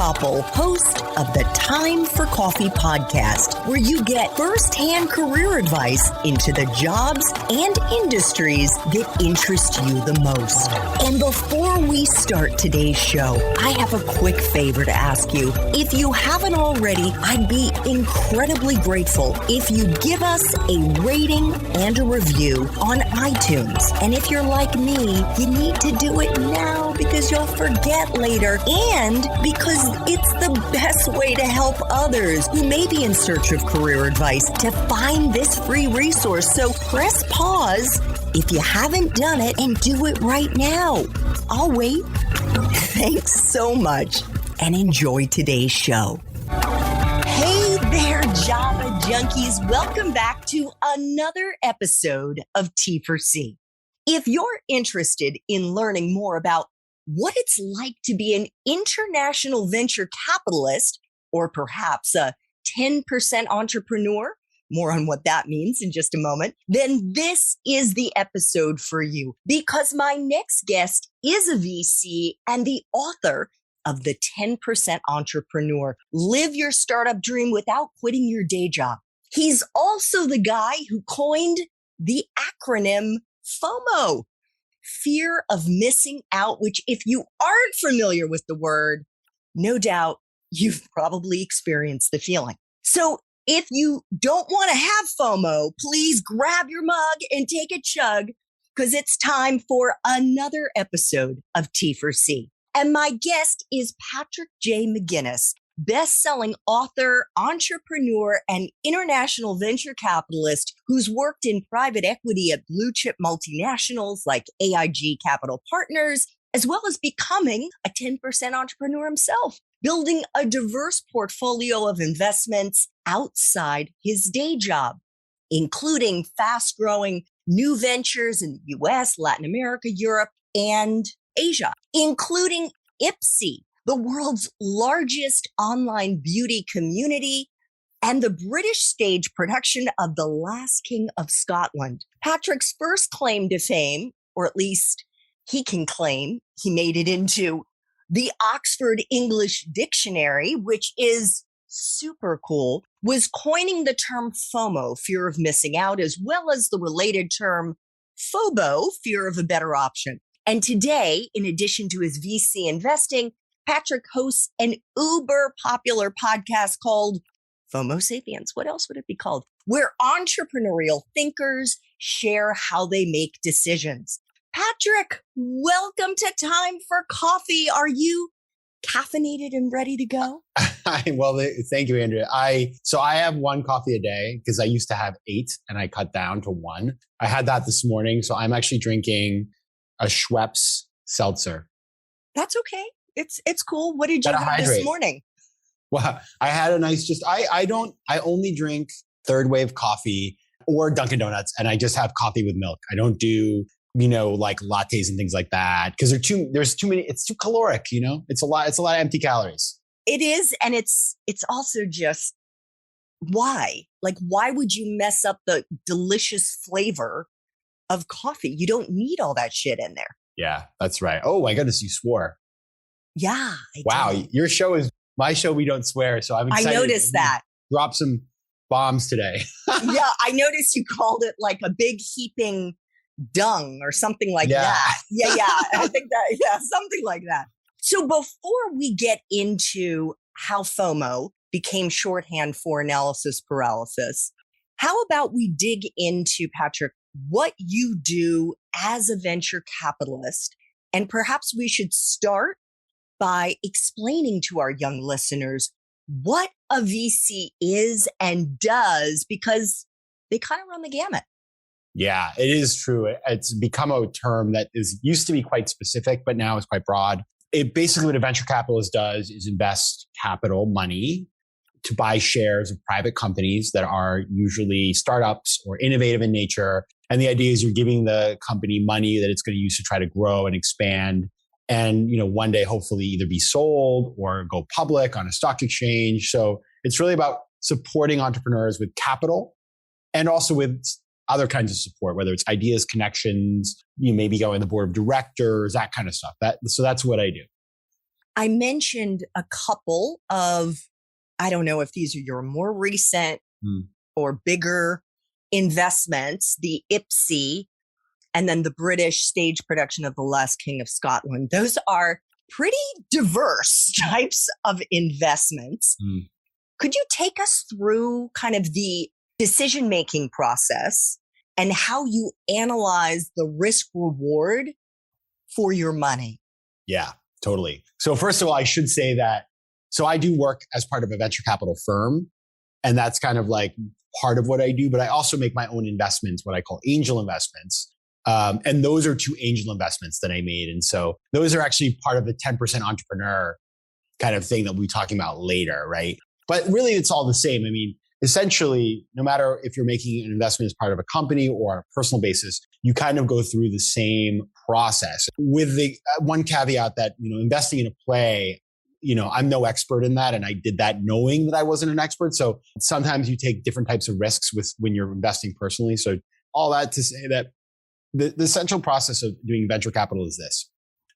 Koppel, host of the Time for Coffee podcast, where you get first-hand career advice into the jobs and industries that interest you the most. And before we start today's show, I have a quick favor to ask you. If you haven't already, I'd be incredibly grateful if you give us a rating and a review on iTunes. And if you're like me, you need to do it now because you'll forget later and because it's the best way to help others who may be in search of career advice to find this free resource. So press pause if you haven't done it and do it right now. I'll wait. Thanks so much and enjoy today's show. Hey there, Java junkies. Welcome back to another episode of T for C. If you're interested in learning more about what it's like to be an international venture capitalist, or perhaps a 10% entrepreneur, more on what that means in just a moment, then this is the episode for you, because my next guest is a VC and the author of the 10% Entrepreneur. Live your startup dream without quitting your day job. He's also the guy who coined the acronym FOMO, fear of missing out, which if you aren't familiar with the word, no doubt you've probably experienced the feeling. So if you don't want to have FOMO, please grab your mug and take a chug because it's time for another episode of T for C. And my guest is Patrick J. McGinnis, best-selling author, entrepreneur, and international venture capitalist who's worked in private equity at blue-chip multinationals like AIG Capital Partners, as well as becoming a 10% entrepreneur himself, building a diverse portfolio of investments outside his day job, including fast-growing new ventures in the US, Latin America, Europe, and Asia, including Ipsy, the world's largest online beauty community, and the British stage production of The Last King of Scotland. Patrick's first claim to fame, or at least he can claim he made it into the Oxford English Dictionary, which is super cool, was coining the term FOMO, fear of missing out, as well as the related term FOBO, fear of a better option. And today, in addition to his VC investing, Patrick hosts an uber popular podcast called FOMO Sapiens. What else would it be called? Where entrepreneurial thinkers share how they make decisions. Patrick, welcome to Time for Coffee. Are you caffeinated and ready to go? Well, thank you, Andrea. So I have one coffee a day because I used to have 8 and I cut down to 1. I had that this morning. So I'm actually drinking a Schweppes seltzer. That's okay. It's cool. What did you have this morning? Well, I had a nice, I only drink third wave coffee or Dunkin' Donuts, and I just have coffee with milk. I don't do, like lattes and things like that because there's too many, it's too caloric, it's a lot of empty calories. It is. And it's also just why? Like, why would you mess up the delicious flavor of coffee? You don't need all that shit in there. Yeah, that's right. Oh my goodness, you swore. Yeah. Wow. Your show is my show. We don't swear. So I'm excited. I noticed that. Drop some bombs today. Yeah. I noticed you called it like a big heaping dung or something like that. Yeah. I think that, something like that. So before we get into how FOMO became shorthand for analysis paralysis, how about we dig into, Patrick, what you do as a venture capitalist? And perhaps we should start by explaining to our young listeners what a VC is and does, because they kind of run the gamut. Yeah, it is true. It's become a term that used to be quite specific, but now it's quite broad. It basically, what a venture capitalist does is invest capital money to buy shares of private companies that are usually startups or innovative in nature. And the idea is you're giving the company money that it's going to use to try to grow and expand. And, one day, hopefully either be sold or go public on a stock exchange. So it's really about supporting entrepreneurs with capital and also with other kinds of support, whether it's ideas, connections, maybe go on the board of directors, that kind of stuff. So that's what I do. I mentioned a couple of, I don't know if these are your more recent or bigger investments, the Ipsy, and then the British stage production of The Last King of Scotland. Those are pretty diverse types of investments. Could you take us through kind of the decision-making process and how you analyze the risk reward for your money? Yeah, totally. So first of all, I should say that, so I do work as part of a venture capital firm, and that's kind of like part of what I do, but I also make my own investments, what I call angel investments. And those are 2 angel investments that I made. And so those are actually part of the 10% entrepreneur kind of thing that we'll be talking about later, right? But really, it's all the same. I mean, essentially, no matter if you're making an investment as part of a company or on a personal basis, you kind of go through the same process with the one caveat that, investing in a play, I'm no expert in that. And I did that knowing that I wasn't an expert. So sometimes you take different types of risks when you're investing personally. So all that to say that the central process of doing venture capital is this.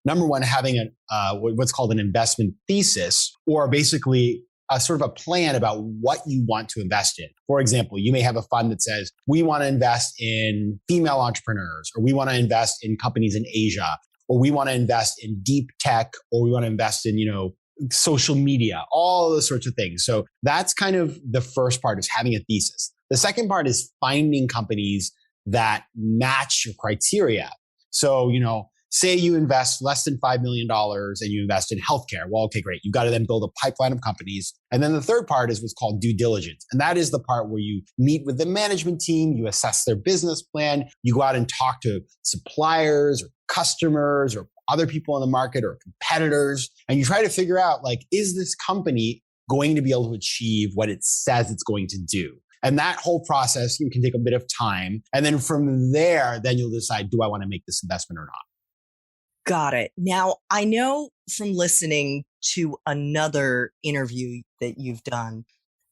Number one, having what's called an investment thesis, or basically a sort of a plan about what you want to invest in. For example, you may have a fund that says, we want to invest in female entrepreneurs, or we want to invest in companies in Asia, or we want to invest in deep tech, or we want to invest in, social media, all those sorts of things. So that's kind of the first part, is having a thesis. The second part is finding companies that match your criteria. So, say you invest less than $5 million and you invest in healthcare. Well, okay, great. You've got to then build a pipeline of companies. And then the third part is what's called due diligence. And that is the part where you meet with the management team, you assess their business plan, you go out and talk to suppliers or customers or other people in the market or competitors, and you try to figure out, is this company going to be able to achieve what it says it's going to do? And that whole process can take a bit of time. And then from there, then you'll decide, do I want to make this investment or not? Got it. Now, I know from listening to another interview that you've done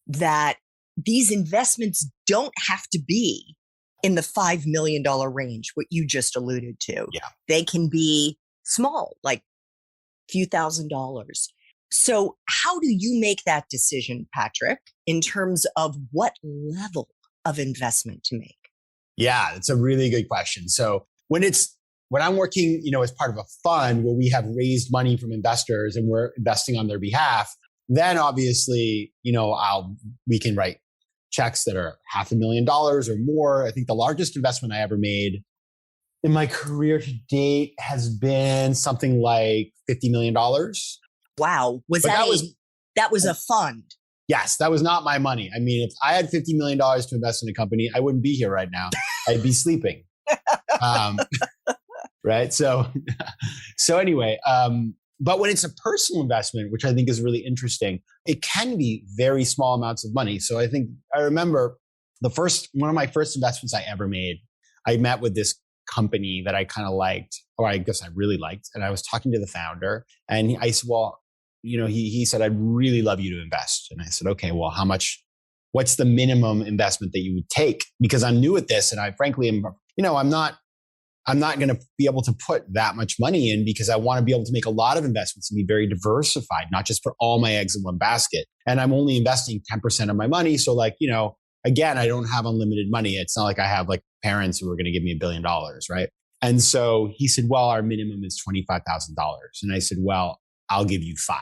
that these investments don't have to be in the $5 million range, what you just alluded to. Yeah. They can be small, like a few $1,000s. So how do you make that decision, Patrick, in terms of what level of investment to make? Yeah, it's a really good question. So when I'm working, as part of a fund where we have raised money from investors and we're investing on their behalf, then obviously, we can write checks that are $500,000 or more. I think the largest investment I ever made in my career to date has been something like $50 million. Wow. That was a fund? Yes, that was not my money. I mean, if I had $50 million to invest in a company, I wouldn't be here right now. I'd be sleeping. Right. So anyway, but when it's a personal investment, which I think is really interesting, it can be very small amounts of money. So I remember one of my first investments I ever made, I met with this company that I kind of liked, or I guess I really liked. And I was talking to the founder and I said, well, he said, I'd really love you to invest. And I said, okay, well, what's the minimum investment that you would take? Because I'm new at this. And I frankly am, I'm not going to be able to put that much money in because I want to be able to make a lot of investments and be very diversified, not just put all my eggs in one basket. And I'm only investing 10% of my money. So again, I don't have unlimited money. It's not like I have parents who are going to give me $1 billion, right? And so he said, well, our minimum is $25,000. And I said, well, I'll give you 5.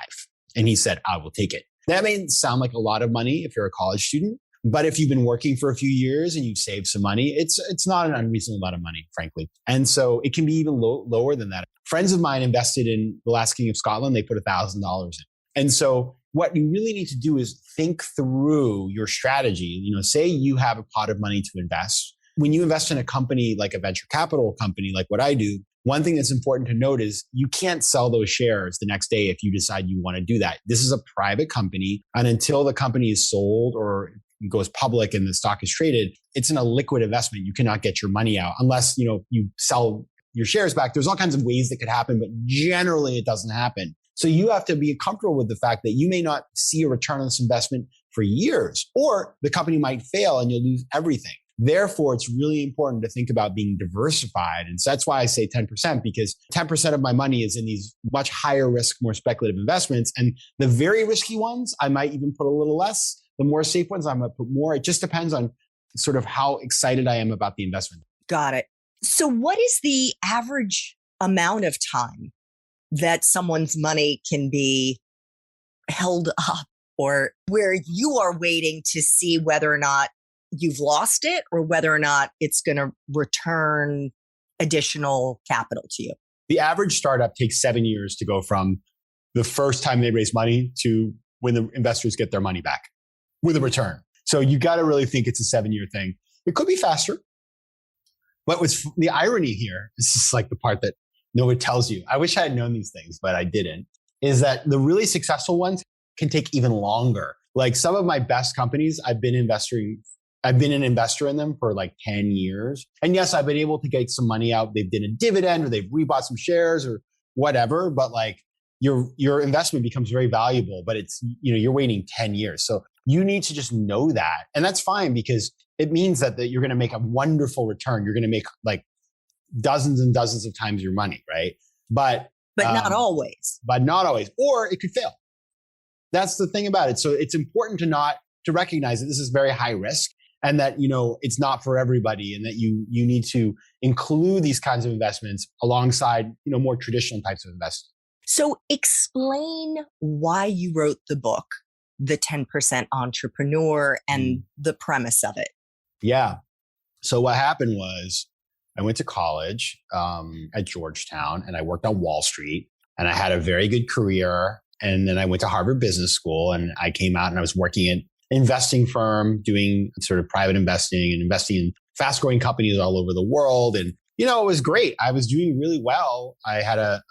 And he said, I will take it. That may sound like a lot of money if you're a college student, but if you've been working for a few years and you've saved some money, it's not an unreasonable amount of money, frankly. And so it can be even lower than that. Friends of mine invested in The Last King of Scotland. They put $1,000 in. And so what you really need to do is think through your strategy. Say you have a pot of money to invest. When you invest in a company like a venture capital company, like what I do, one thing that's important to note is you can't sell those shares the next day if you decide you want to do that. This is a private company. And until the company is sold or goes public and the stock is traded, it's in a liquid investment. You cannot get your money out unless, you sell your shares back. There's all kinds of ways that could happen, but generally it doesn't happen. So you have to be comfortable with the fact that you may not see a return on this investment for years, or the company might fail and you'll lose everything. Therefore, it's really important to think about being diversified. And so that's why I say 10%, because 10% of my money is in these much higher risk, more speculative investments. And the very risky ones, I might even put a little less. The more safe ones, I might put more. It just depends on sort of how excited I am about the investment. Got it. So what is the average amount of time that someone's money can be held up, or where you are waiting to see whether or not you've lost it or whether or not it's going to return additional capital to you? The average startup takes 7 years to go from the first time they raise money to when the investors get their money back with a return. So you got to really think it's a 7-year thing. It could be faster. But what's the irony here, this is like the part that no one tells you. I wish I had known these things, but I didn't, is that the really successful ones can take even longer. Like some of my best companies, I've been an investor in them for like 10 years. And yes, I've been able to get some money out. They've done a dividend or they've rebought some shares or whatever. But like your investment becomes very valuable, but it's, you're waiting 10 years. So you need to just know that. And that's fine because it means that you're going to make a wonderful return. You're going to make like dozens and dozens of times your money, right? But not always. But not always. Or it could fail. That's the thing about it. So it's important to recognize that this is very high risk and that, it's not for everybody and that you need to include these kinds of investments alongside, more traditional types of investments. So explain why you wrote the book, The 10% Entrepreneur, and the premise of it. Yeah. So what happened was I went to college at Georgetown and I worked on Wall Street and I had a very good career. And then I went to Harvard Business School and I came out and I was working at an investing firm doing sort of private investing and investing in fast growing companies all over the world. And, it was great. I was doing really well. I had a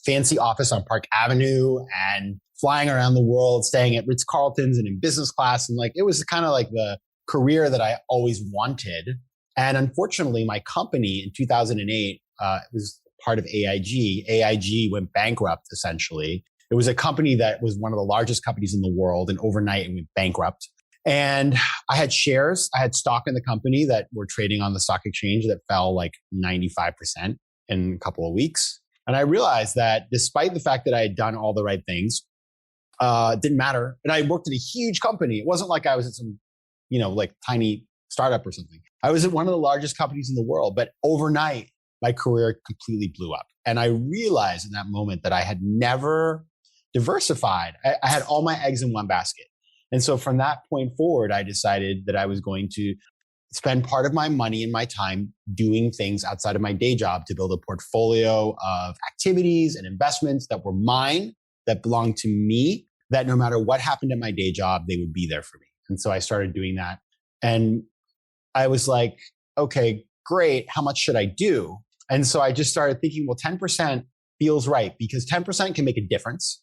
fancy office on Park Avenue and flying around the world, staying at Ritz-Carlton's and in business class. And like, it was kind of like the career that I always wanted. And unfortunately, my company in 2008, it was part of AIG. AIG went bankrupt, essentially. It was a company that was one of the largest companies in the world. And overnight, it went bankrupt. And I had shares. I had stock in the company that were trading on the stock exchange that fell like 95% in a couple of weeks. And I realized that despite the fact that I had done all the right things, it didn't matter. And I worked at a huge company. It wasn't like I was at some, like tiny startup or something. I was at one of the largest companies in the world, but overnight, my career completely blew up. And I realized in that moment that I had never diversified. I had all my eggs in one basket. And so from that point forward, I decided that I was going to spend part of my money and my time doing things outside of my day job to build a portfolio of activities and investments that were mine, that belonged to me, that no matter what happened at my day job, they would be there for me. And so I started doing that. And I was like, okay, great. How much should I do? And so I just started thinking, well, 10% feels right because 10% can make a difference,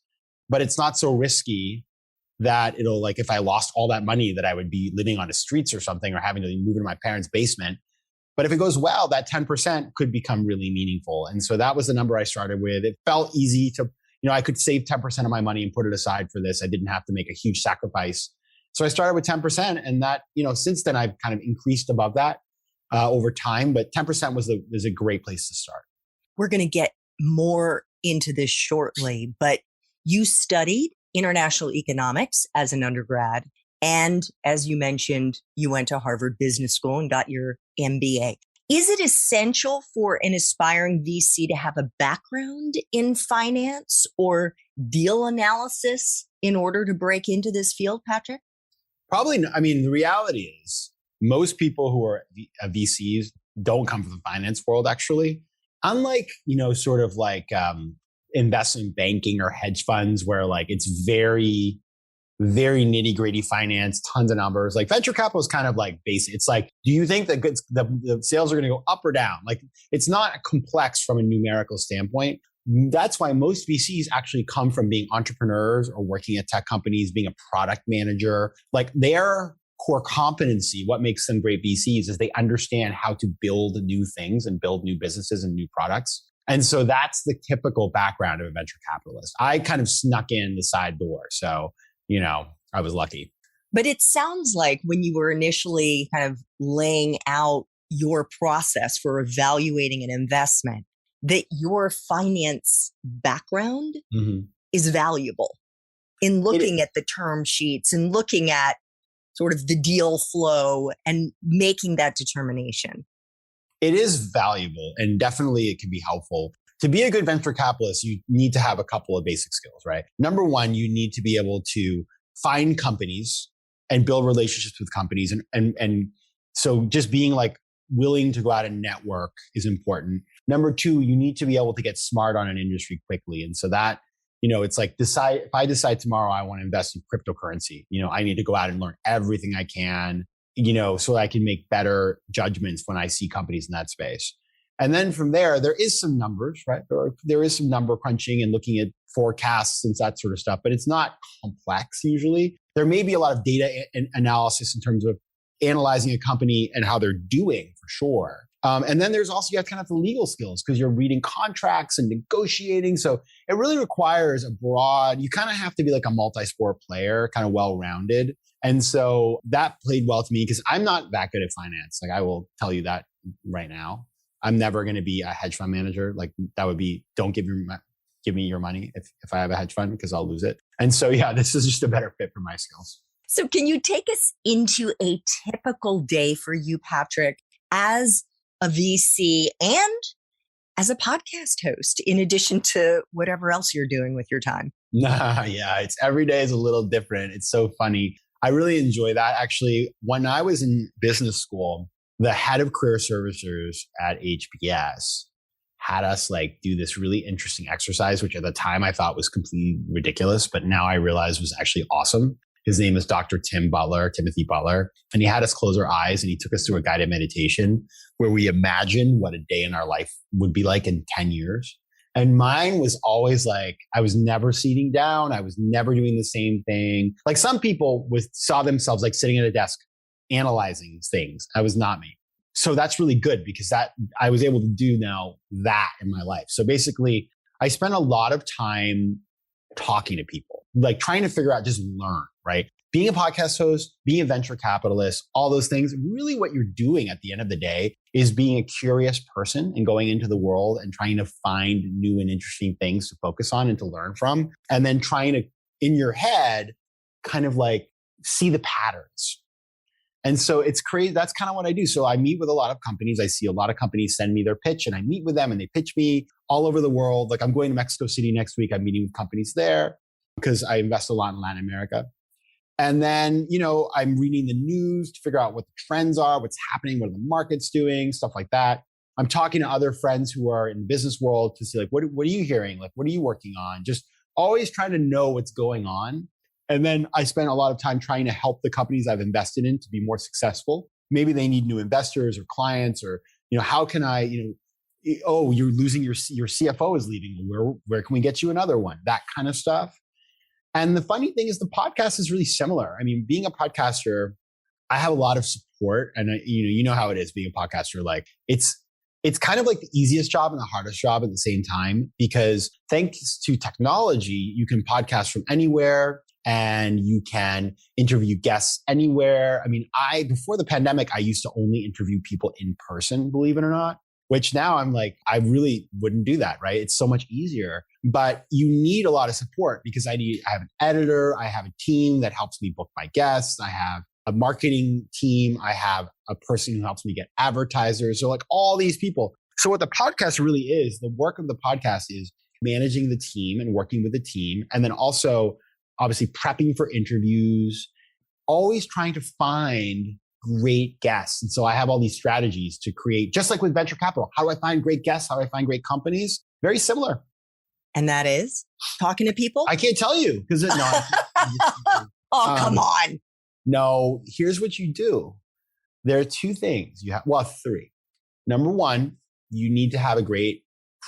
but it's not so risky that it'll like, if I lost all that money that I would be living on the streets or something or having to move into my parents' basement. But if it goes well, that 10% could become really meaningful. And so that was the number I started with. It felt easy to, I could save 10% of my money and put it aside for this. I didn't have to make a huge sacrifice. So I started with 10% and that, since then I've kind of increased above that over time, but 10% was a great place to start. We're going to get more into this shortly, but you studied international economics as an undergrad. And as you mentioned, you went to Harvard Business School and got your MBA. Is it essential for an aspiring VC to have a background in finance or deal analysis in order to break into this field, Patrick? Probably. The reality is most people who are VCs don't come from the finance world, actually. Unlike, sort of like investment banking or hedge funds where like it's very, very nitty gritty finance, tons of numbers. Like venture capital is kind of like basic. It's like, do you think that the sales are going to go up or down? Like it's not complex from a numerical standpoint. That's why most VCs actually come from being entrepreneurs or working at tech companies, being a product manager. Like their core competency, what makes them great VCs is they understand how to build new things and build new businesses and new products. And so that's the typical background of a venture capitalist. I kind of snuck in the side door. So, I was lucky. But it sounds like when you were initially kind of laying out your process for evaluating an investment, that your finance background is valuable in looking at the term sheets and looking at sort of the deal flow and making that determination. It is valuable and definitely it can be helpful. To be a good venture capitalist, you need to have a couple of basic skills, right? Number one, you need to be able to find companies and build relationships with companies. And so just being like willing to go out and network is important. Number two, you need to be able to get smart on an industry quickly. And so that, it's like if I decide tomorrow I want to invest in cryptocurrency, I need to go out and learn everything I can, so that I can make better judgments when I see companies in that space. And then from there is some numbers, right? There is some number crunching and looking at forecasts and that sort of stuff, but it's not complex usually. There may be a lot of data analysis in terms of analyzing a company and how they're doing for sure. And then there's also, you have kind of the legal skills because you're reading contracts and negotiating. So it really requires you kind of have to be like a multi-sport player, kind of well-rounded. And so that played well to me because I'm not that good at finance. Like I will tell you that right now. I'm never going to be a hedge fund manager. Like that would be, don't give me your money if I have a hedge fund because I'll lose it. And so, yeah, this is just a better fit for my skills. So can you take us into a typical day for you, Patrick, as a VC and as a podcast host, in addition to whatever else you're doing with your time? Yeah, every day is a little different. It's so funny. I really enjoy that. Actually, when I was in business school, the head of career services at HBS had us like do this really interesting exercise, which at the time I thought was completely ridiculous, but now I realize was actually awesome. His name is Dr. Timothy Butler. And he had us close our eyes and he took us through a guided meditation where we imagined what a day in our life would be like in 10 years. And mine was always like, I was never sitting down. I was never doing the same thing. Like some people saw themselves like sitting at a desk analyzing things. I was not me. So that's really good because I was able to do now that in my life. So basically, I spent a lot of time talking to people, like trying to figure out, just learn, right? Being a podcast host, being a venture capitalist, all those things, really what you're doing at the end of the day is being a curious person and going into the world and trying to find new and interesting things to focus on and to learn from. And then trying to, in your head, kind of like see the patterns. And so it's crazy. That's kind of what I do. So I meet with a lot of companies. I see a lot of companies send me their pitch and I meet with them and they pitch me all over the world. Like I'm going to Mexico City next week. I'm meeting with companies there because I invest a lot in Latin America. And then, I'm reading the news to figure out what the trends are, what's happening, what are the markets doing, stuff like that. I'm talking to other friends who are in the business world to see like, what are you hearing? Like, what are you working on? Just always trying to know what's going on. And then I spend a lot of time trying to help the companies I've invested in to be more successful. Maybe they need new investors or clients or, how can I, oh, you're losing your CFO is leaving. Where can we get you another one? That kind of stuff. And the funny thing is the podcast is really similar. I mean, being a podcaster, I have a lot of support and you know how it is being a podcaster. Like it's kind of like the easiest job and the hardest job at the same time, because thanks to technology, you can podcast from anywhere. And you can interview guests anywhere. I mean, before the pandemic, I used to only interview people in person, believe it or not, which now I'm like, I really wouldn't do that, right? It's so much easier, but you need a lot of support because I have an editor, I have a team that helps me book my guests, I have a marketing team, I have a person who helps me get advertisers. So like all these people. So what the podcast really is, the work of the podcast is managing the team and working with the team. And then also obviously prepping for interviews, always trying to find great guests. And so I have all these strategies to create, just like with venture capital. How do I find great guests? How do I find great companies? Very similar. And that is talking to people? I can't tell you because come on. No, here's what you do. There are two things three. Number one, you need to have a great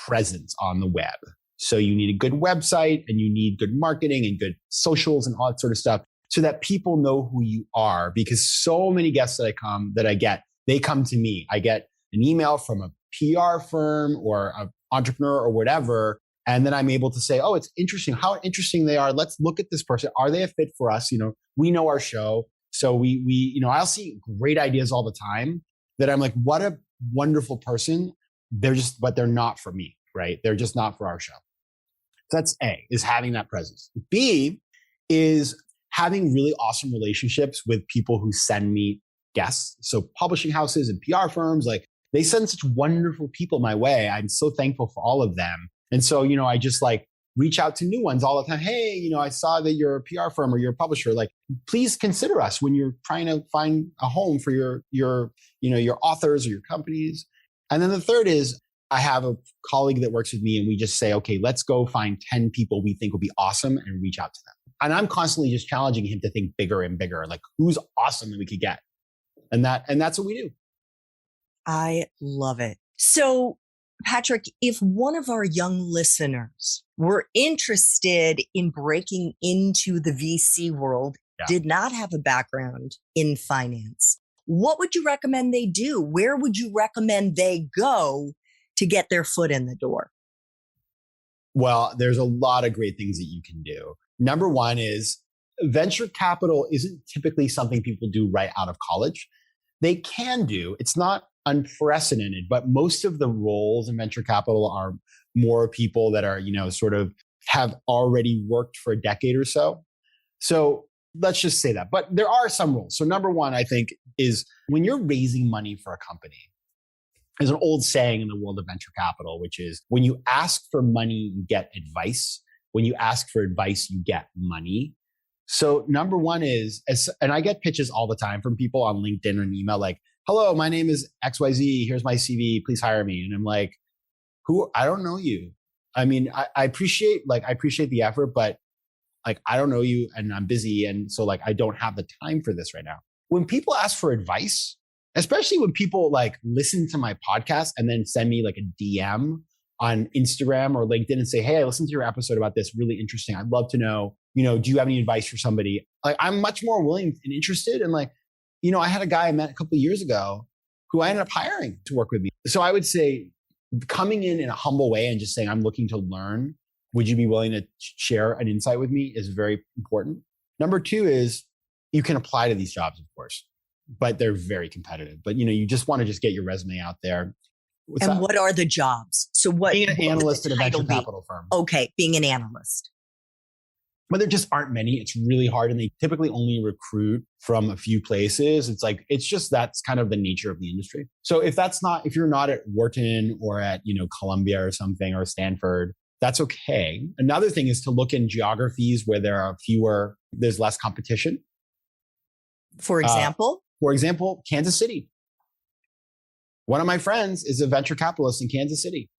presence on the web. So you need a good website and you need good marketing and good socials and all that sort of stuff so that people know who you are, because so many guests that I get, they come to me. I get an email from a PR firm or an entrepreneur or whatever. And then I'm able to say, oh, it's interesting how interesting they are. Let's look at this person. Are they a fit for us? we know our show. So I'll see great ideas all the time that I'm like, what a wonderful person. But they're not for me, right? They're just not for our show. So that's A, is having that presence. B is having really awesome relationships with people who send me guests. So publishing houses and PR firms, like they send such wonderful people my way. I'm so thankful for all of them. And so, I just like reach out to new ones all the time. Hey, I saw that you're a PR firm or you're a publisher. Like, please consider us when you're trying to find a home for your authors or your companies. And then the third is I have a colleague that works with me and we just say, okay, let's go find 10 people we think will be awesome and reach out to them. And I'm constantly just challenging him to think bigger and bigger, like who's awesome that we could get. And that's what we do. I love it. So, Patrick, if one of our young listeners were interested in breaking into the VC world, did not have a background in finance, what would you recommend they do? Where would you recommend they go to get their foot in the door? Well, there's a lot of great things that you can do. Number one is venture capital isn't typically something people do right out of college. They can do. It's not unprecedented, but most of the roles in venture capital are more people that are, sort of have already worked for a decade or so. So let's just say that. But there are some roles. So number one, I think, is when you're raising money for a company, there's an old saying in the world of venture capital, which is when you ask for money, you get advice. When you ask for advice, you get money. So number one is, and I get pitches all the time from people on LinkedIn and email like, hello, my name is XYZ. Here's my CV. Please hire me. And I'm like, I don't know you. I mean, I appreciate the effort, but like, I don't know you and I'm busy. And so like, I don't have the time for this right now. When people ask for advice, especially when people like listen to my podcast and then send me like a DM on Instagram or LinkedIn and say, hey, I listened to your episode about this. Really interesting. I'd love to know, do you have any advice for somebody? Like, I'm much more willing and interested. And like, I had a guy I met a couple of years ago who I ended up hiring to work with me. So I would say coming in a humble way and just saying, I'm looking to learn. Would you be willing to share an insight with me is very important. Number two is you can apply to these jobs, of course, but they're very competitive. But, you just want to just get your resume out there. What are the jobs? So being an analyst at a venture capital firm. Okay, being an analyst. But there just aren't many. It's really hard. And they typically only recruit from a few places. That's kind of the nature of the industry. So if you're not at Wharton or at, Columbia or something or Stanford, that's okay. Another thing is to look in geographies where there's less competition. For example? Kansas City. One of my friends is a venture capitalist in Kansas City.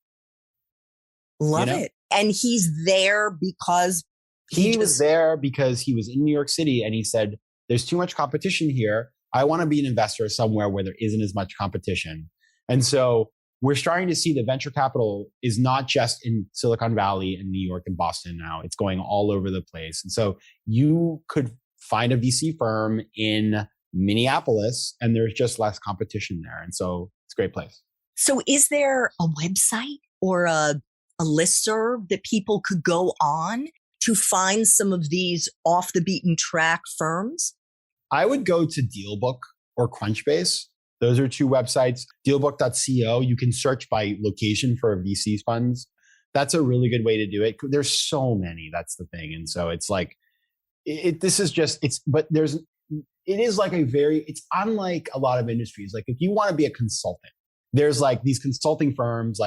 Love it. And he's there because he was there because he was in New York City and he said, there's too much competition here. I want to be an investor somewhere where there isn't as much competition. And so we're starting to see that venture capital is not just in Silicon Valley and New York and Boston now. It's going all over the place. And so you could find a VC firm in Minneapolis and there's just less competition there. And so it's a great place. So is there a website or a listserv that people could go on to find some of these off the beaten track firms? I would go to DealBook or Crunchbase. Those are two websites. Dealbook.co, you can search by location for VC funds. That's a really good way to do it. There's so many, that's the thing. And so it's like, it's unlike a lot of industries. Like if you want to be a consultant, there's like these consulting firms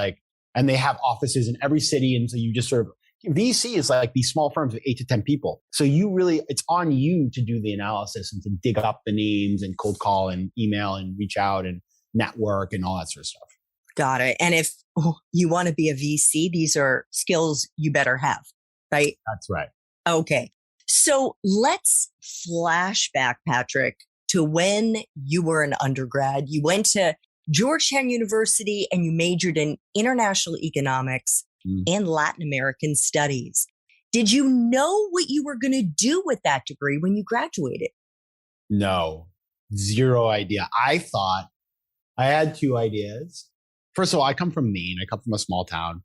and they have offices in every city. And so you just sort of, VC is like these small firms with 8 to 10 people. So it's on you to do the analysis and to dig up the names and cold call and email and reach out and network and all that sort of stuff. Got it. And if you want to be a VC, these are skills you better have, right? That's right. Okay. So let's flash back, Patrick, to when you were an undergrad. You went to Georgetown University and you majored in international economics and Latin American studies. Did you know what you were going to do with that degree when you graduated? No, zero idea. I thought I had two ideas. First of all, I come from Maine. I come from a small town.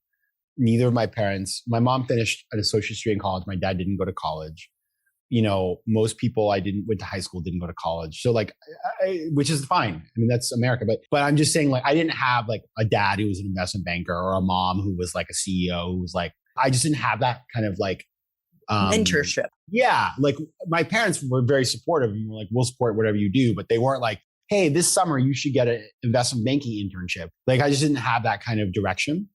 Neither of my parents, my mom finished an associate's degree in college. My dad didn't go to college. most people went to high school, didn't go to college. So like, which is fine. I mean, that's America. But I'm just saying, like, I didn't have like a dad who was an investment banker or a mom who was like a CEO who was like, I just didn't have that kind of like mentorship. Yeah. Like my parents were very supportive and were like, we'll support whatever you do. But they weren't like, hey, this summer you should get an investment banking internship. Like I just didn't have that kind of direction,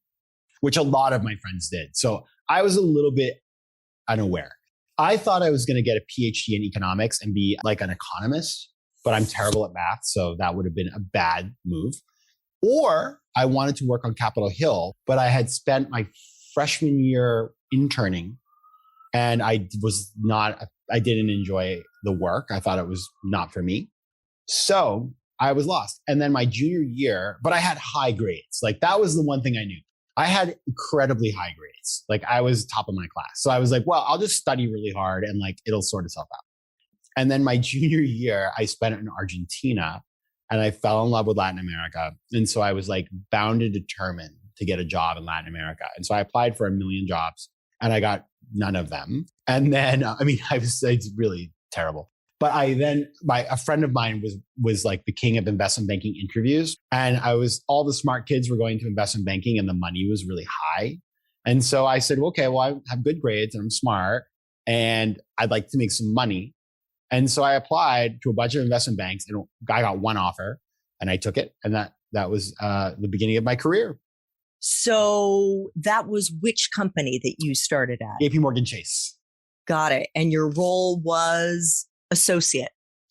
which a lot of my friends did. So I was a little bit unaware. I thought I was going to get a PhD in economics and be like an economist, but I'm terrible at math. So that would have been a bad move. Or I wanted to work on Capitol Hill, but I had spent my freshman year interning and I didn't enjoy the work. I thought it was not for me. So I was lost. And then my junior year, but I had high grades. Like that was the one thing I knew. I had incredibly high grades. Like I was top of my class. So I was like, well, I'll just study really hard and like it'll sort itself out. And then my junior year, I spent it in Argentina and I fell in love with Latin America. And so I was like bound and determined to get a job in Latin America. And so I applied for 1 million jobs and I got none of them. And then, it's really terrible. But a friend of mine was like the king of investment banking interviews. And all the smart kids were going to investment banking and the money was really high. And so I said, okay, well, I have good grades and I'm smart and I'd like to make some money. And so I applied to a bunch of investment banks and I got one offer and I took it. And that was the beginning of my career. So that was which company that you started at? JP Morgan Chase. Got it. And your role was associate.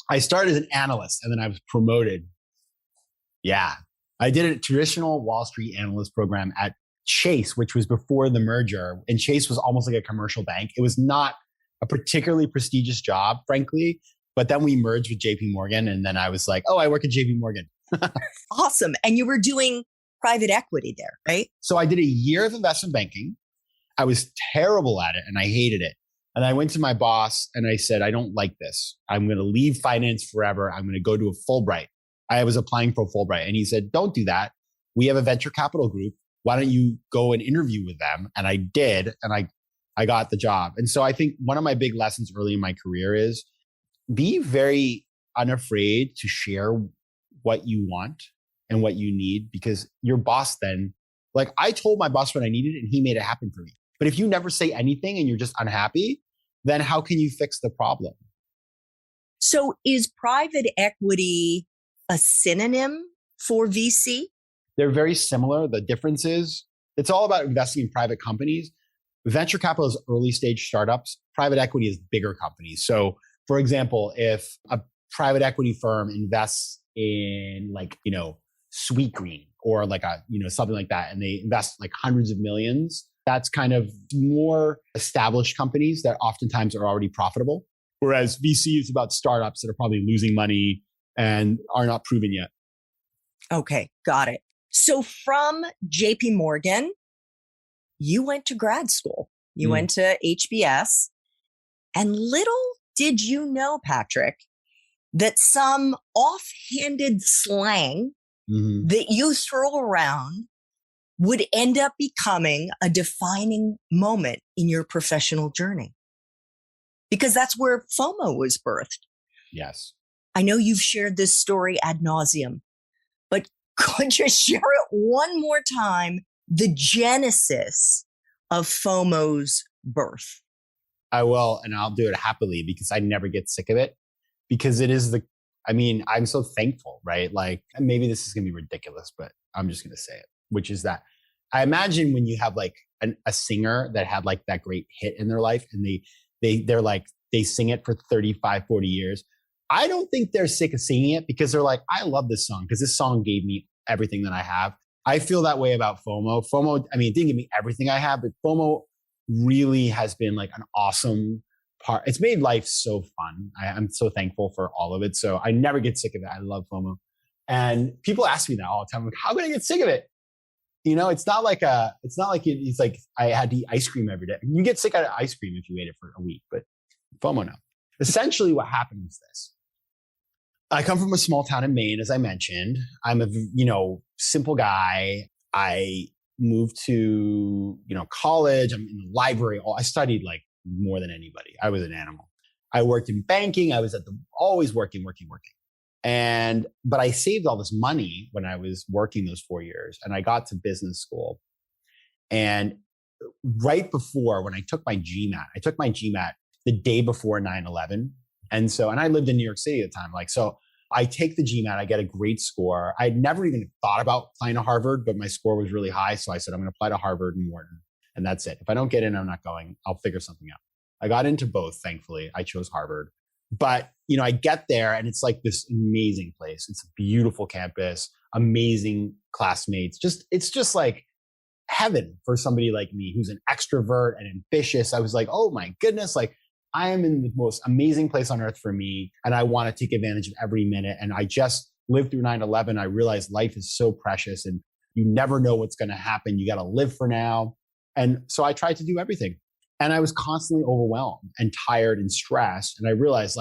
I started as an analyst and then I was promoted. Yeah. I did a traditional Wall Street analyst program at Chase, which was before the merger. And Chase was almost like a commercial bank. It was not a particularly prestigious job, frankly. But then we merged with JP Morgan. And then I was like, oh, I work at JP Morgan. Awesome. And you were doing private equity there, right? So I did a year of investment banking. I was terrible at it and I hated it. And I went to my boss and I said, I don't like this. I'm going to leave finance forever. I'm going to go to a Fulbright. I was applying for Fulbright. And he said, don't do that. We have a venture capital group. Why don't you go and interview with them? And I did. And I got the job. And so I think one of my big lessons early in my career is be very unafraid to share what you want and what you need, because your boss then, like I told my boss what I needed and he made it happen for me. But if you never say anything and you're just unhappy, then how can you fix the problem? So is private equity a synonym for VC? They're very similar. The difference is it's all about investing in private companies. Venture capital is early stage startups. Private equity is bigger companies. So for example, if a private equity firm invests in Sweetgreen or something like that, and they invest like hundreds of millions, that's kind of more established companies that oftentimes are already profitable. Whereas VC is about startups that are probably losing money and are not proven yet. Okay, got it. So from JP Morgan, you went to grad school. You went to HBS. And little did you know, Patrick, that some offhanded slang that you throw around would end up becoming a defining moment in your professional journey. Because that's where FOMO was birthed. Yes. I know you've shared this story ad nauseum, but could you share it one more time, the genesis of FOMO's birth? I will, and I'll do it happily because I never get sick of it. Because it is I'm so thankful, right? Like, maybe this is going to be ridiculous, but I'm just going to say it, which is that I imagine when you have like a singer that had like that great hit in their life and they sing it for 35, 40 years. I don't think they're sick of singing it because they're like, I love this song because this song gave me everything that I have. I feel that way about FOMO. FOMO, it didn't give me everything I have, but FOMO really has been like an awesome part. It's made life so fun. I'm so thankful for all of it. So I never get sick of it. I love FOMO. And people ask me that all the time. I'm like, how can I get sick of it? It's not like I had to eat ice cream every day. You get sick of ice cream if you ate it for a week, but FOMO no. Essentially what happened is this. I come from a small town in Maine, as I mentioned. I'm a, simple guy. I moved to, college. I'm in the library. I studied like more than anybody. I was an animal. I worked in banking. I was always working. But I saved all this money when I was working those 4 years, and I got to business school. And right before, when I took my GMAT the day before 9/11. And I lived in New York City at the time. So I take the GMAT, I get a great score. I'd never even thought about applying to Harvard, but my score was really high. So I said, I'm going to apply to Harvard and Wharton. And that's it. If I don't get in, I'm not going. I'll figure something out. I got into both, thankfully. I chose Harvard. But, I get there and it's like this amazing place. It's a beautiful campus, amazing classmates. It's just like heaven for somebody like me who's an extrovert and ambitious. I was like, oh my goodness, I am in the most amazing place on earth for me. And I want to take advantage of every minute. And I just lived through 9/11. I realized life is so precious and you never know what's going to happen. You got to live for now. And so I tried to do everything. And I was constantly overwhelmed and tired and stressed. And I realized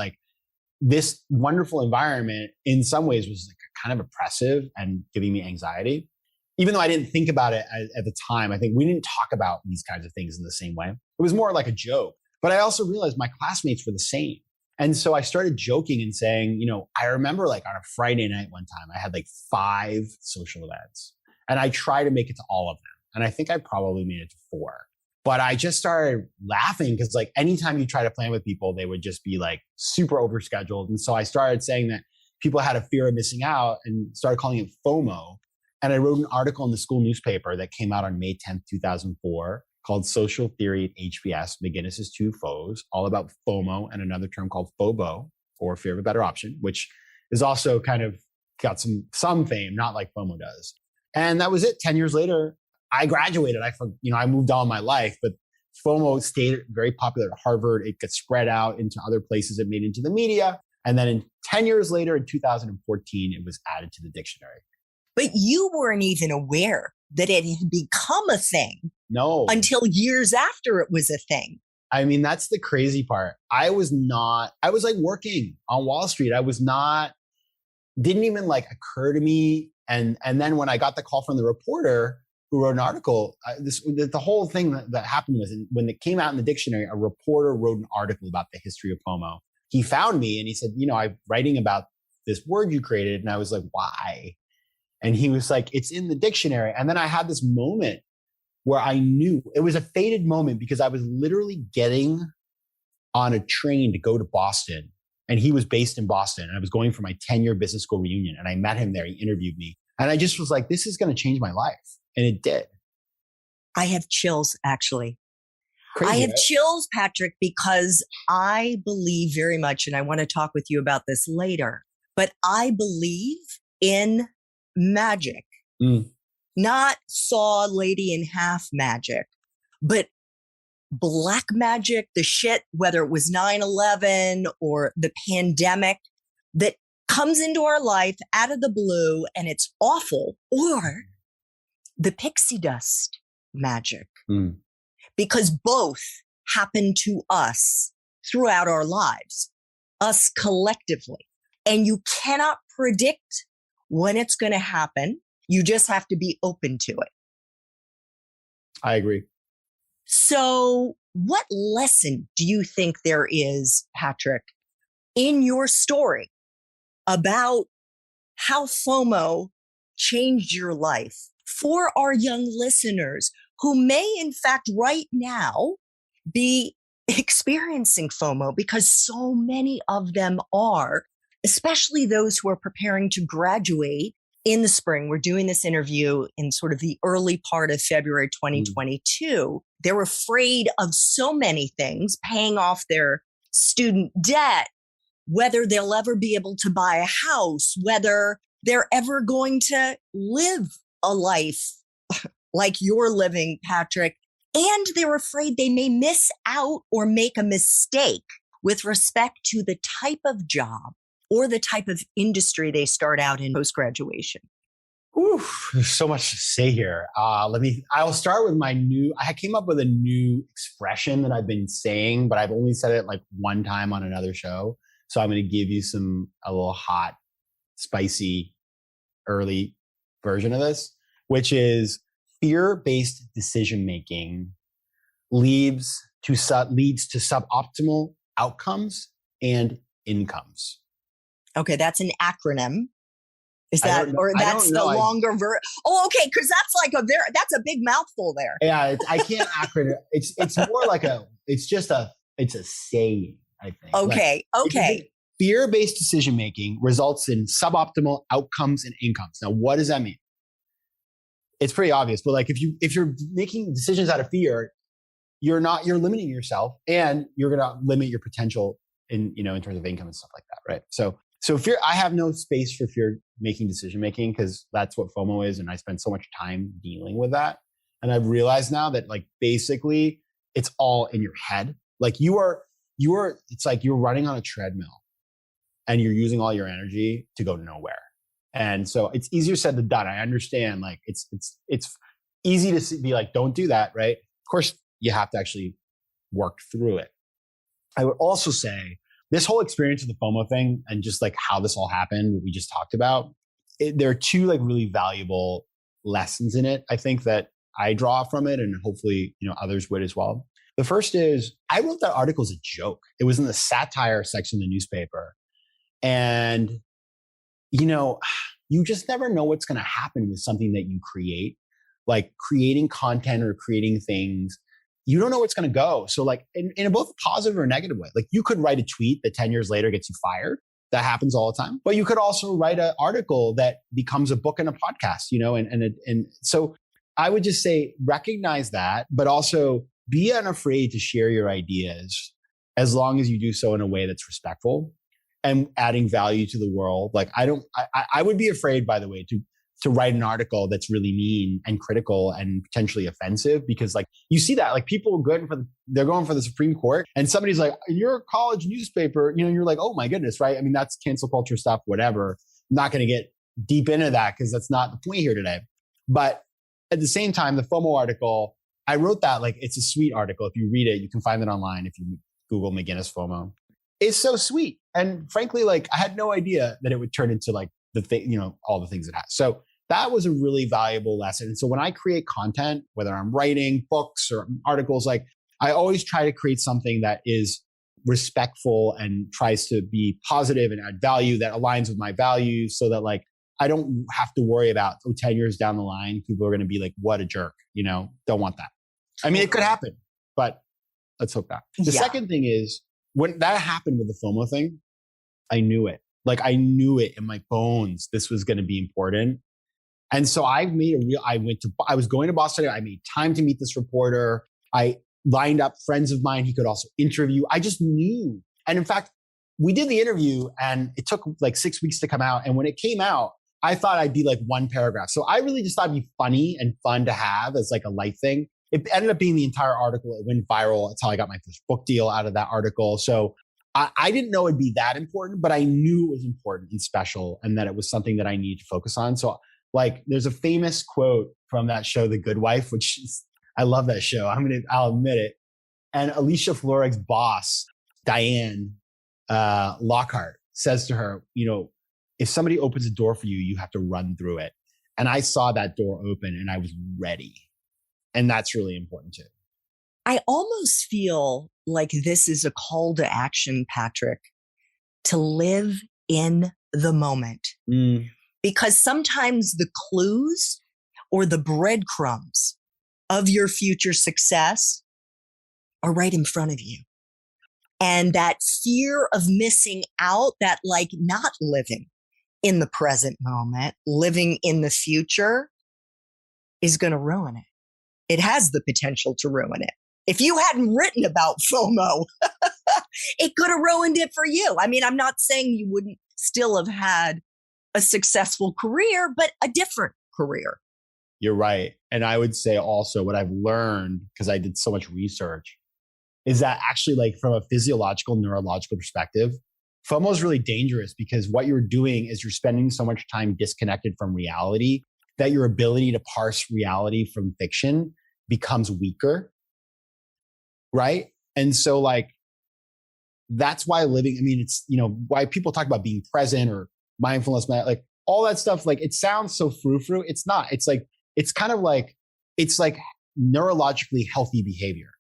this wonderful environment in some ways was kind of oppressive and giving me anxiety. Even though I didn't think about it at the time, I think we didn't talk about these kinds of things in the same way. It was more like a joke. But I also realized my classmates were the same. And so I started joking and saying, I remember on a Friday night one time, I had 5 social events. And I tried to make it to all of them. And I think I probably made it to 4. But I just started laughing because anytime you try to plan with people, they would just be super overscheduled. And so I started saying that people had a fear of missing out and started calling it FOMO. And I wrote an article in the school newspaper that came out on May 10th, 2004, called Social Theory at HBS, McGinnis' Two Foes, all about FOMO and another term called FOBO, or Fear of a Better Option, which is also kind of got some fame, not like FOMO does. And that was it. 10 years later, I graduated. I moved on in my life, but FOMO stayed very popular at Harvard. It got spread out into other places. It made it into the media. And then 10 years later, in 2014, it was added to the dictionary. But you weren't even aware that it had become a thing. No. Until years after it was a thing. I mean, that's the crazy part. I was working on Wall Street. Didn't even occur to me. And then when I got the call from the reporter who wrote an article, the whole thing that happened was when it came out in the dictionary, a reporter wrote an article about the history of FOMO. He found me and he said, I'm writing about this word you created. And I was like, why? And he was like, it's in the dictionary. And then I had this moment where I knew it was a fated moment because I was literally getting on a train to go to Boston. And he was based in Boston. And I was going for my 10-year business school reunion. And I met him there. He interviewed me. And I just was like, this is going to change my life. And it did. I have chills, actually. Crazy, I have right? chills, Patrick, because I believe very much, and I want to talk with you about this later, but I believe in magic. Not saw lady in half magic, but black magic, the shit, whether it was 9/11 or the pandemic that comes into our life out of the blue and it's awful, or the pixie dust magic, because both happen to us throughout our lives, us collectively. And you cannot predict when it's going to happen. You just have to be open to it. I agree. So what lesson do you think there is, Patrick, in your story about how FOMO changed your life for our young listeners who may, in fact, right now be experiencing FOMO, because so many of them are, especially those who are preparing to graduate in the spring? We're doing this interview in sort of the early part of February 2022. They're afraid of so many things, paying off their student debt, whether they'll ever be able to buy a house, whether they're ever going to live a life like you're living, Patrick. And they're afraid they may miss out or make a mistake with respect to the type of job or the type of industry they start out in post-graduation. Ooh, there's so much to say here. I'll start with I came up with a new expression that I've been saying, but I've only said it like one time on another show. So I'm going to give you a little hot, spicy, early version of this, which is fear-based decision-making leads to suboptimal outcomes and incomes. Okay, that's an acronym. Is that, or that's the longer version? Oh, okay, because that's a big mouthful there. Yeah, I can't acronym. It's more like it's a saying, I think. Okay, okay. Fear-based decision-making results in suboptimal outcomes and incomes. Now, what does that mean? It's pretty obvious, but like if you're making decisions out of fear, you're limiting yourself, and you're going to limit your potential in terms of income and stuff like that, right? So fear, I have no space for fear making decision making, because that's what FOMO is, and I spend so much time dealing with that. And I've realized now that like basically it's all in your head. Like it's like you're running on a treadmill and you're using all your energy to go nowhere. And so it's easier said than done. I understand, like it's easy to be like, don't do that, right? Of course, you have to actually work through it. I would also say this whole experience of the FOMO thing and just like how this all happened, what we just talked about, there are two like really valuable lessons in it, I think, that I draw from it, and hopefully, others would as well. The first is I wrote that article as a joke. It was in the satire section of the newspaper. And, you just never know what's going to happen with something that you create, like creating content or creating things. You don't know where it's going to go. So like in a both positive or negative way, like you could write a tweet that 10 years later gets you fired. That happens all the time. But you could also write an article that becomes a book and a podcast, and so I would just say, recognize that, but also be unafraid to share your ideas, as long as you do so in a way that's respectful and adding value to the world. Like I would be afraid, by the way, to write an article that's really mean and critical and potentially offensive, because like you see that like people are they're going for the Supreme Court, and somebody's like, you're a college newspaper, you're like, oh my goodness, right? I mean, that's cancel culture stuff, whatever. I'm not going to get deep into that because that's not the point here today. But at the same time, the FOMO article, I wrote that like it's a sweet article. If you read it, you can find it online. If you Google McGinnis FOMO, it's so sweet. And frankly, like I had no idea that it would turn into like the thing, all the things it has. So that was a really valuable lesson. And so when I create content, whether I'm writing books or articles, like I always try to create something that is respectful and tries to be positive and add value that aligns with my values, so that like I don't have to worry about 10 years down the line, people are going to be like, what a jerk, don't want that. I mean, it could happen, but let's hope not. The second thing is, when that happened with the FOMO thing, I knew it. Like I knew it in my bones, this was going to be important. And so I was going to Boston. I made time to meet this reporter. I lined up friends of mine he could also interview. I just knew. And in fact, we did the interview and it took like 6 weeks to come out. And when it came out, I thought I'd be like one paragraph. So I really just thought it'd be funny and fun to have as like a light thing. It ended up being the entire article. It went viral. That's how I got my first book deal out of that article. So I didn't know it'd be that important, but I knew it was important and special, and that it was something that I needed to focus on. So like there's a famous quote from that show, The Good Wife, which is, I love that show. I'll admit it. And Alicia Florrick's boss, Diane Lockhart, says to her, if somebody opens a door for you, you have to run through it. And I saw that door open and I was ready. And that's really important too. I almost feel like this is a call to action, Patrick, to live in the moment. Because sometimes the clues or the breadcrumbs of your future success are right in front of you. And that fear of missing out, that like not living in the present moment, living in the future, is going to ruin it. It has the potential to ruin it. If you hadn't written about FOMO, it could have ruined it for you. I mean, I'm not saying you wouldn't still have had a successful career, but a different career. You're right. And I would say also what I've learned, because I did so much research, is that actually like from a physiological, neurological perspective, FOMO is really dangerous, because what you're doing is you're spending so much time disconnected from reality that your ability to parse reality from fiction becomes weaker. Right. And so like, that's why it's, why people talk about being present or mindfulness, like all that stuff. Like it sounds so frou-frou. It's not. It's like, it's kind of like, it's like neurologically healthy behavior.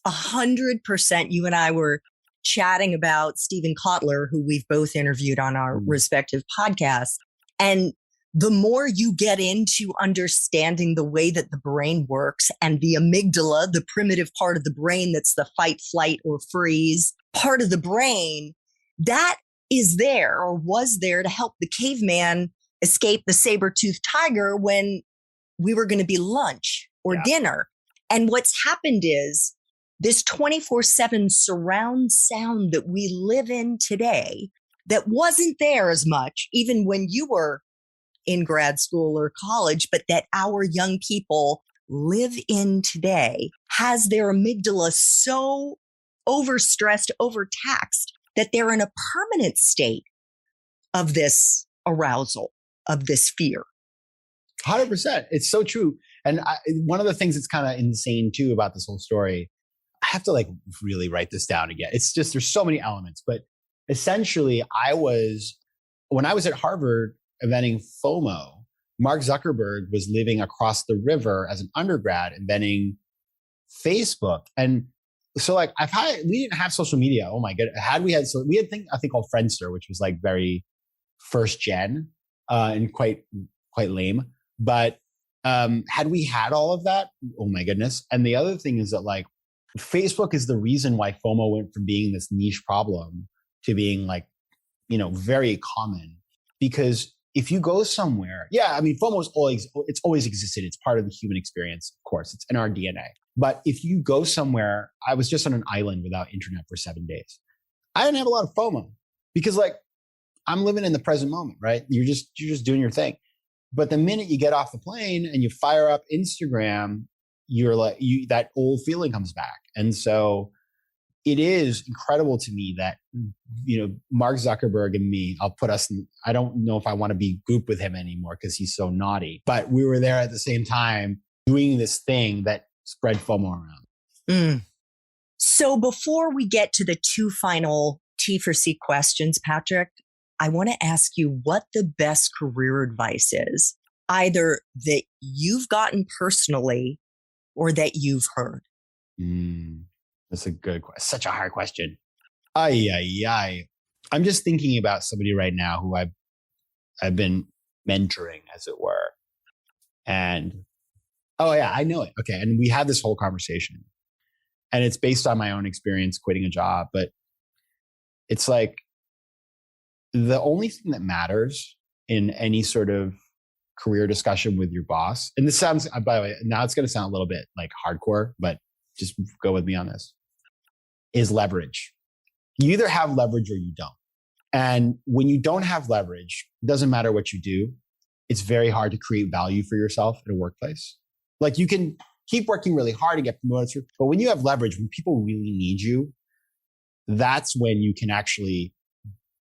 100%. You and I were chatting about Stephen Kotler, who we've both interviewed on our respective podcasts. And the more you get into understanding the way that the brain works and the amygdala, the primitive part of the brain that's the fight, flight, or freeze part of the brain, that is there or was there to help the caveman escape the saber-toothed tiger when we were going to be lunch or dinner. And what's happened is this 24/7 surround sound that we live in today that wasn't there as much, even when you were in grad school or college, but that our young people live in today, has their amygdala so overstressed, overtaxed, that they're in a permanent state of this arousal, of this fear. 100%. It's so true. And one of the things that's kind of insane too about this whole story, I have to like really write this down again. It's just, there's so many elements, but essentially when I was at Harvard inventing FOMO, Mark Zuckerberg was living across the river as an undergrad inventing Facebook. And so like we didn't have social media. Oh my God. We had a thing called Friendster, which was like very first gen and quite lame. But had we had all of that, oh my goodness. And the other thing is that like Facebook is the reason why FOMO went from being this niche problem to being like, very common. Because if you go somewhere, FOMO it's always existed. It's part of the human experience, of course. It's in our DNA. But if you go somewhere, I was just on an island without internet for 7 days. I didn't have a lot of FOMO because like I'm living in the present moment, right? You're just doing your thing. But the minute you get off the plane and you fire up Instagram, you're like, that old feeling comes back. And so it is incredible to me that, Mark Zuckerberg and me, I don't know if I want to be grouped with him anymore because he's so naughty, but we were there at the same time doing this thing that spread FOMO around. So before we get to the two final T for C questions, Patrick, I want to ask you what the best career advice is, either that you've gotten personally or that you've heard. That's a good question. Such a hard question. I'm just thinking about somebody right now who I've been mentoring, as it were. And I know it. Okay. And we had this whole conversation. And it's based on my own experience quitting a job. But it's like the only thing that matters in any sort of career discussion with your boss, and this sounds, by the way, now it's going to sound a little bit like hardcore, but just go with me on this, is leverage. You either have leverage or you don't. And when you don't have leverage, it doesn't matter what you do. It's very hard to create value for yourself in a workplace. Like you can keep working really hard to get promoted, but when you have leverage, when people really need you, that's when you can actually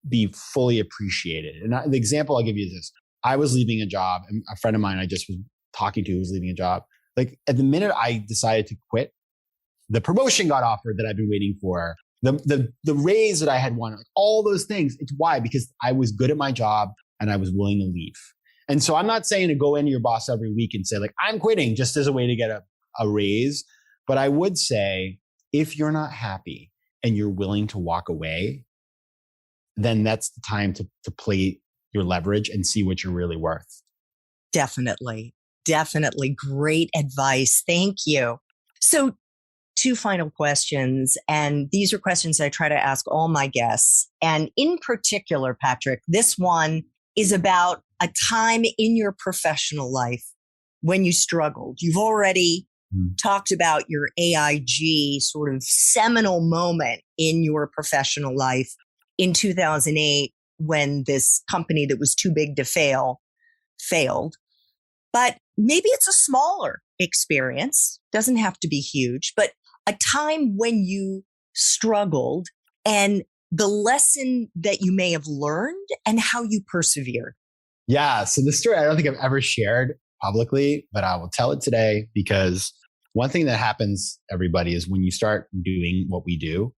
be fully appreciated. And the example I'll give you is this. I was leaving a job, and a friend of mine I just was talking to was leaving a job. Like at the minute I decided to quit, the promotion got offered that I've been waiting for, the raise that I had wanted, like all those things. It's why, because I was good at my job and I was willing to leave. And so I'm not saying to go into your boss every week and say like, I'm quitting just as a way to get a raise. But I would say if you're not happy and you're willing to walk away, then that's the time to play your leverage and see what you're really worth. Definitely. Great advice. Thank you. So two final questions. And these are questions I try to ask all my guests. And in particular, Patrick, this one is about a time in your professional life when you struggled. You've already talked about your AIG sort of seminal moment in your professional life in 2008 when this company that was too big to fail failed. But maybe it's a smaller experience, doesn't have to be huge, but a time when you struggled and the lesson that you may have learned and how you persevered. Yeah. So this story, I don't think I've ever shared publicly, but I will tell it today because one thing that happens, everybody, is when you start doing what we do,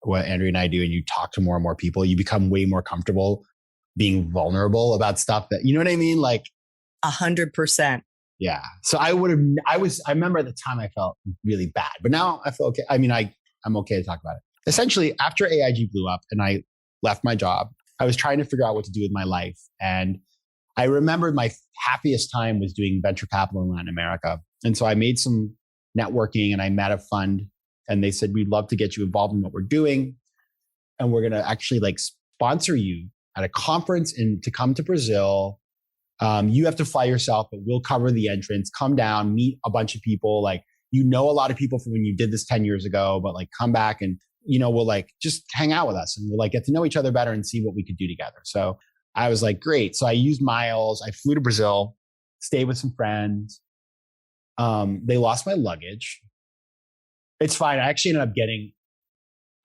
what Andrea and I do, and you talk to more and more people, you become way more comfortable being vulnerable about stuff that, you know what I mean? Like 100%. Yeah. So I remember at the time I felt really bad, but now I feel okay. I mean, I'm okay to talk about it. essentially after AIG blew up and I left my job, I was trying to figure out what to do with my life. And I remembered my happiest time was doing venture capital in Latin America. And so I made some networking and I met a fund and they said, we'd love to get you involved in what we're doing. And we're going to actually like sponsor you at a conference and to come to Brazil. You have to fly yourself, but we'll cover the entrance. Come down, meet a bunch of people. Like, a lot of people from when you did this 10 years ago, but like come back and, we'll like just hang out with us and we'll like get to know each other better and see what we could do together. So I was like, great. So I used miles. I flew to Brazil, stayed with some friends. They lost my luggage. It's fine. I actually ended up getting,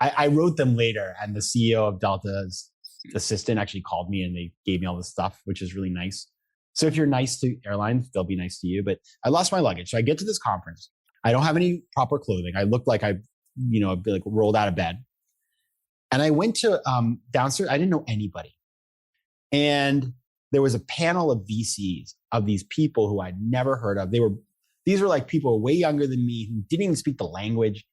I wrote them later and the CEO of Delta's assistant actually called me and they gave me all this stuff, which is really nice. So if you're nice to airlines, they'll be nice to you. But I lost my luggage. So I get to this conference. I don't have any proper clothing. I looked like I, like rolled out of bed. And I went to downstairs. I didn't know anybody. And there was a panel of VCs of these people who I'd never heard of. These were like people way younger than me who didn't even speak the language.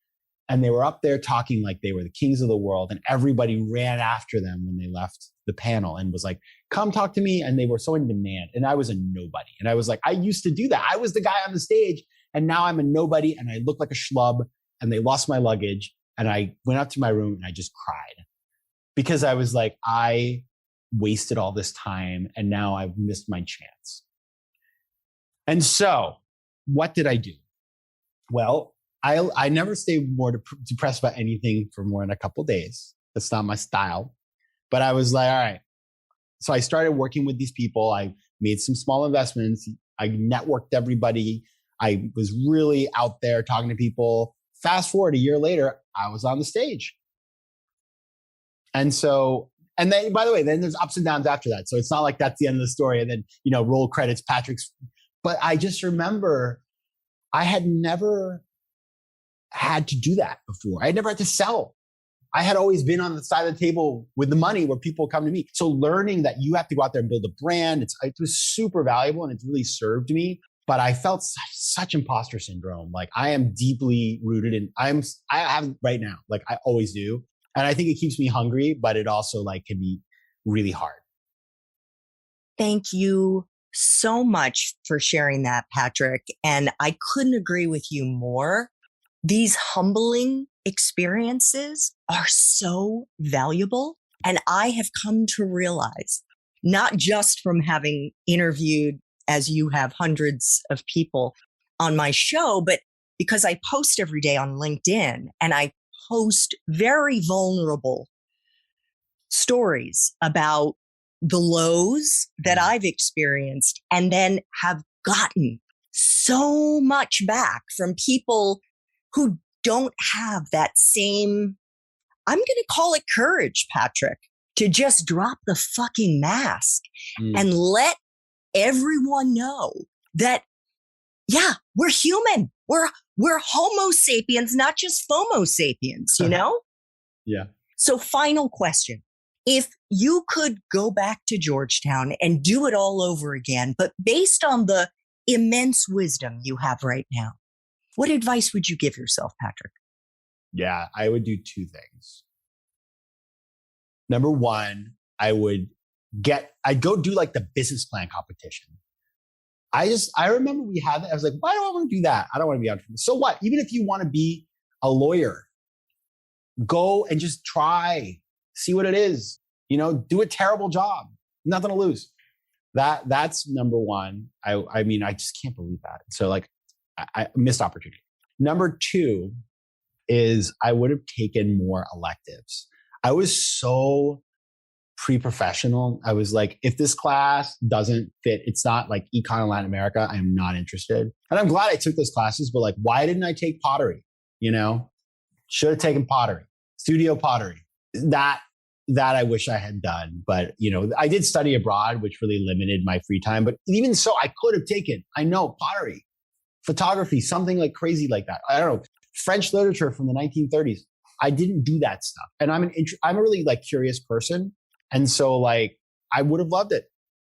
And they were up there talking like they were the kings of the world. And everybody ran after them when they left the panel and was like, come talk to me. And they were so in demand. And I was a nobody. And I was like, I used to do that. I was the guy on the stage. And now I'm a nobody. And I look like a schlub. And they lost my luggage. And I went up to my room and I just cried. Because I was like, I wasted all this time. And now I've missed my chance. And so what did I do? Well, I never stay more depressed about anything for more than a couple of days. That's not my style. But I was like, all right. So I started working with these people. I made some small investments. I networked everybody. I was really out there talking to people. Fast forward a year later, I was on the stage. And then, by the way, then there's ups and downs after that. So it's not like that's the end of the story. And then, roll credits, Patrick's. But I just remember I had never had to do that before. I had never had to sell. I had always been on the side of the table with the money where people come to me. So learning that you have to go out there and build a brand, it was super valuable and it's really served me. But I felt such imposter syndrome. Like I am deeply rooted in, I have right now, like I always do. And I think it keeps me hungry, but it also like can be really hard. Thank you so much for sharing that, Patrick. And I couldn't agree with you more. These humbling experiences are so valuable. And I have come to realize, not just from having interviewed, as you have, hundreds of people on my show, but because I post every day on LinkedIn and I post very vulnerable stories about the lows that I've experienced and then have gotten so much back from people who don't have that same, I'm going to call it courage, Patrick, to just drop the fucking mask and let everyone know that, yeah, we're human. We're Homo sapiens, not just Fomo sapiens, Yeah. So final question. If you could go back to Georgetown and do it all over again, but based on the immense wisdom you have right now, what advice would you give yourself, Patrick? Yeah, I would do two things. Number one, I'd go do like the business plan competition. I remember we had that. I was like, why do I want to do that? I don't want to be entrepreneur. So what? Even if you want to be a lawyer, go and just try, see what it is, do a terrible job, nothing to lose. That's number one. I mean, I just can't believe that. So like I missed opportunity. Number two is I would have taken more electives. I was so pre-professional. I was like, if this class doesn't fit, it's not like econ in Latin America, I'm not interested. And I'm glad I took those classes, but like, why didn't I take pottery? Should have taken pottery, studio pottery. That I wish I had done. But, I did study abroad, which really limited my free time. But even so, I could have taken, I know, pottery, photography, something like crazy like that. I don't know, French literature from the 1930s. I didn't do that stuff. And I'm a really like curious person. And so like, I would have loved it,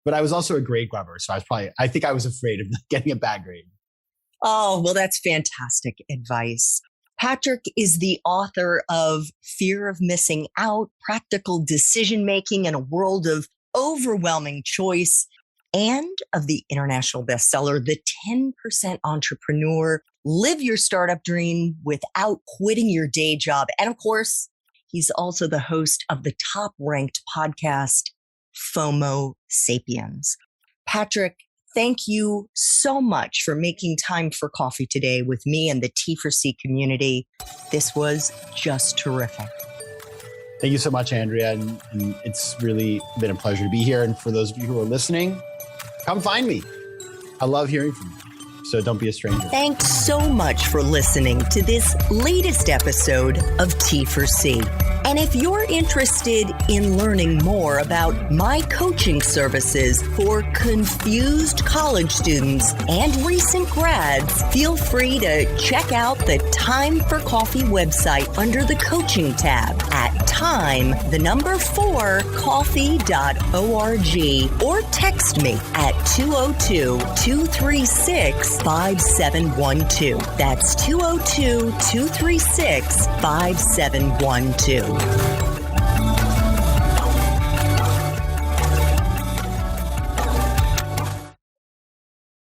but I was also a grade grubber. So I think I was afraid of getting a bad grade. Oh, well, that's fantastic advice. Patrick is the author of Fear of Missing Out, Practical Decision Making in a World of Overwhelming Choice, and of the international bestseller, The 10% Entrepreneur, Live Your Startup Dream Without Quitting Your Day Job. And of course, he's also the host of the top-ranked podcast, FOMO Sapiens. Patrick, thank you so much for making time for coffee today with me and the T4C community. This was just terrific. Thank you so much, Andrea. And it's really been a pleasure to be here. And for those of you who are listening, come find me. I love hearing from you. So don't be a stranger. Thanks so much for listening to this latest episode of T4C. And if you're interested in learning more about my coaching services for confused college students and recent grads, feel free to check out the Time for Coffee website under the coaching tab at time4coffee.org or text me at 202-236-5712. That's 202-236-5712.